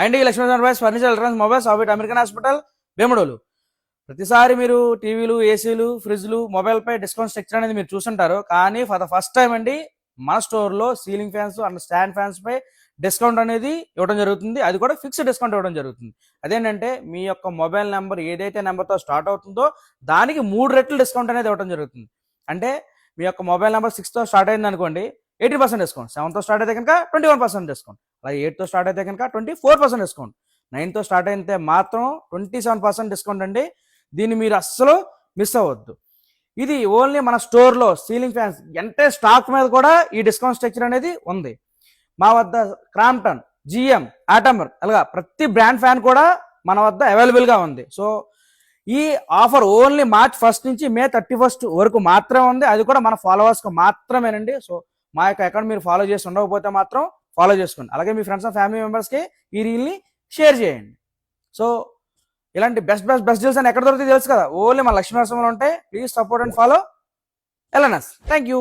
అండి Lakshmi enterprise furniture electronics mobiles of American hospital Vemudolu. ప్రతిసారి మీరు టీవీలు, ఏసీలు, ఫ్రిడ్జ్లు, మొబైల్ పై డిస్కౌంట్ స్ట్రక్చర్ అనేది మీరు చూసుంటారు. కానీ ఫర్ ద ఫస్ట్ టైం అండి మన స్టోర్లో ceiling fans and stand fans పై డిస్కౌంట్ అనేది ఇవ్వడం జరుగుతుంది. అది కూడా ఫిక్స్డ్ డిస్కౌంట్ ఇవ్వడం జరుగుతుంది. అదేంటంటే మీ యొక్క మొబైల్ నెంబర్ ఏదైతే నెంబర్తో స్టార్ట్ అవుతుందో దానికి 3 రెట్లు డిస్కౌంట్ అనేది ఇవ్వడం జరుగుతుంది. అంటే మీ యొక్క మొబైల్ నెంబర్ 6తో స్టార్ట్ అయింది అనుకోండి, 80% డిస్కౌంట్. 7తో స్టార్ట్ అయితే కనుక 21% డిస్కౌంట్. అలాగే 8తో స్టార్ట్ అయితే కనుక 24% డిస్కౌంట్. 9తో స్టార్ట్ అయితే మాత్రం 27% డిస్కౌంట్ అండి. దీన్ని మీరు అస్సలు మిస్ అవ్వద్దు. ఇది ఓన్లీ మన స్టోర్లో సీలింగ్ ఫ్యాన్స్ ఎంటైర్ స్టాక్ మీద కూడా ఈ డిస్కౌంట్ స్ట్రక్చర్ అనేది ఉంది. మా వద్ద క్రాంప్టన్, జిఎం, ఆటంబర్ అలాగా ప్రతి బ్రాండ్ ఫ్యాన్ కూడా మన వద్ద అవైలబుల్గా ఉంది. సో ఈ ఆఫర్ ఓన్లీ మార్చ్ 1 నుంచి మే 31 వరకు మాత్రమే ఉంది. అది కూడా మన ఫాలోవర్స్కి మాత్రమేనండి. సో మా యొక్క అకౌంట్ మీరు ఫాలో చేసి ఉండకపోతే మాత్రం ఫాలో చేసుకోండి. అలాగే మీ ఫ్రెండ్స్ అండ్ ఫ్యామిలీ మెంబర్స్కి ఈ రీల్ని షేర్ చేయండి. సో ఇలాంటి బెస్ట్ డీల్స్ అని ఎక్కడ దొరుకుతాయి తెలుసు కదా, ఓన్లీ మన లక్ష్మీ నరసింహలో ఉంటాయి. Please support and follow LNS. Thank you.